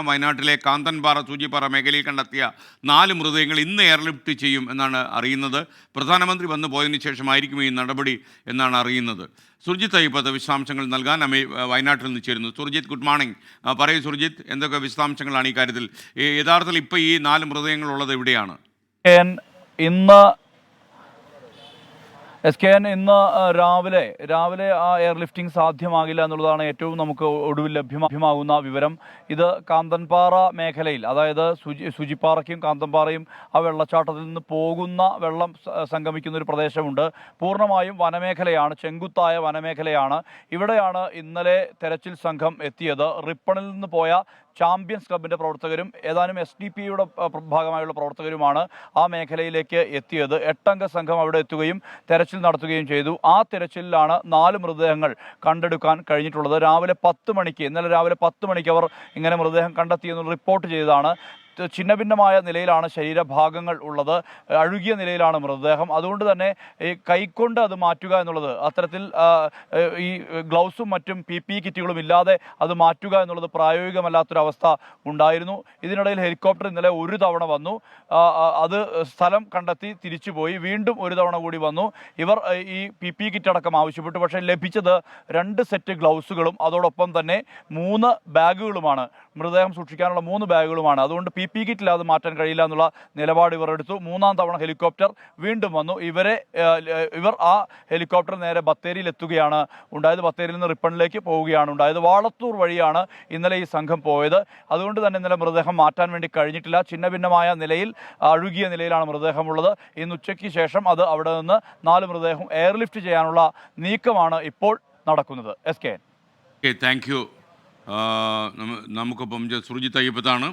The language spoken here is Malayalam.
വയനാട്ടിലെ കാന്തൻപാറ സൂചിപ്പാറ മേഖലയിൽ കണ്ടെത്തിയ 4 മൃതദേഹങ്ങൾ ഇന്ന് എയർലിഫ്റ്റ് ചെയ്യും എന്നാണ് അറിയുന്നത്. പ്രധാനമന്ത്രി വന്നു പോയതിനു ശേഷമായിരിക്കും ഈ നടപടി എന്നാണ് അറിയുന്നത്. സുർജിത്ത് അയ്യപ്പത്ത് വിശദാംശങ്ങൾ നൽകാൻ വയനാട്ടിൽ നിന്ന് ചേരുന്നു. Surjit, good morning. പറയൂ സുർജിത്ത്, എന്തൊക്കെ വിശദാംശങ്ങളാണ് ഈ കാര്യത്തിൽ? യഥാർത്ഥത്തിൽ ഇപ്പോൾ ഈ 4 മൃതദേഹങ്ങൾ ഉള്ളത് എവിടെയാണ്? ഇന്ന് ഇന്ന് രാവിലെ ആ എയർലിഫ്റ്റിംഗ് സാധ്യമാകില്ല എന്നുള്ളതാണ് ഏറ്റവും നമുക്ക് ഒടുവിൽ ലഭ്യമാകുന്ന വിവരം. ഇത് കാന്തൻപാറ മേഖലയിൽ, അതായത് സൂചിപ്പാറയ്ക്കും കാന്തൻപാറയും ആ വെള്ളച്ചാട്ടത്തിൽ നിന്ന് പോകുന്ന വെള്ളം സംഗമിക്കുന്ന ഒരു പ്രദേശമുണ്ട്. പൂർണ്ണമായും വനമേഖലയാണ്, ചെങ്കുത്തായ വനമേഖലയാണ്. ഇവിടെയാണ് ഇന്നലെ തെരച്ചിൽ സംഘം എത്തിയത്. റിപ്പണിൽ നിന്ന് പോയ ചാമ്പ്യൻസ് ക്ലബിൻ്റെ പ്രവർത്തകരും ഏതാനും SDP-യുടെ ഭാഗമായുള്ള പ്രവർത്തകരുമാണ് ആ മേഖലയിലേക്ക് എത്തിയത്. 8 അംഗ സംഘം അവിടെ എത്തുകയും തെരച്ചിൽ നടത്തുകയും ചെയ്തു. ആ തെരച്ചിലിലാണ് 4 മൃതദേഹങ്ങൾ കണ്ടെടുക്കാൻ കഴിഞ്ഞിട്ടുള്ളത്. ഇന്നലെ രാവിലെ 10 മണിക്ക് അവർ ഇങ്ങനെ മൃതദേഹം കണ്ടെത്തിയെന്ന് റിപ്പോർട്ട് ചെയ്തതാണ്. ഛിന്നഭിന്നമായ നിലയിലാണ് ശരീരഭാഗങ്ങൾ ഉള്ളത്, അഴുകിയ നിലയിലാണ് മൃതദേഹം. അതുകൊണ്ട് തന്നെ ഈ കൈക്കൊണ്ട് അത് മാറ്റുക എന്നുള്ളത്, അത്തരത്തിൽ ഈ ഗ്ലൗസും മറ്റും PPE കിറ്റുകളും ഇല്ലാതെ അത് മാറ്റുക എന്നുള്ളത് പ്രായോഗികമല്ലാത്തൊരവസ്ഥ ഉണ്ടായിരുന്നു. ഇതിനിടയിൽ ഹെലികോപ്റ്റർ ഇന്നലെ ഒരു തവണ വന്നു, അത് സ്ഥലം കണ്ടെത്തി തിരിച്ചുപോയി. വീണ്ടും ഒരു തവണ കൂടി വന്നു. ഇവർ ഈ PPE കിറ്റ് അടക്കം ആവശ്യപ്പെട്ടു. പക്ഷേ ലഭിച്ചത് 2 സെറ്റ് ഗ്ലൗസുകളും അതോടൊപ്പം തന്നെ 3 ബാഗുകളുമാണ്. മൃതദേഹം സൂക്ഷിക്കാനുള്ള 3 ബാഗുകളുമാണ്. അതുകൊണ്ട് PPE കിറ്റില്ലാതെ മാറ്റാൻ കഴിയില്ല എന്നുള്ള നിലപാട് ഇവർ എടുത്തു. 3-ാം തവണ ഹെലികോപ്റ്റർ വീണ്ടും വന്നു. ഇവർ ആ ഹെലികോപ്റ്റർ നേരെ ബത്തേരിയിൽ എത്തുകയാണ് ഉണ്ടായത്. ബത്തേരിയിൽ നിന്ന് റിപ്പണിലേക്ക് പോവുകയാണ് ഉണ്ടായത്. വാളത്തൂർ വഴിയാണ് ഇന്നലെ ഈ സംഘം പോയത്. അതുകൊണ്ട് തന്നെ ഇന്നലെ മൃതദേഹം മാറ്റാൻ വേണ്ടി കഴിഞ്ഞിട്ടില്ല. ഛിന്നഭിന്നമായ നിലയിൽ, അഴുകിയ നിലയിലാണ് മൃതദേഹമുള്ളത്. ഇന്ന് ഉച്ചയ്ക്ക് ശേഷം അത് അവിടെ നിന്ന് 4 മൃതദേഹം എയർലിഫ്റ്റ് ചെയ്യാനുള്ള നീക്കമാണ് ഇപ്പോൾ നടക്കുന്നത്. Thank you. നമുക്കൊപ്പം സുർജിത്ത് അയ്യപ്പത്താണ്.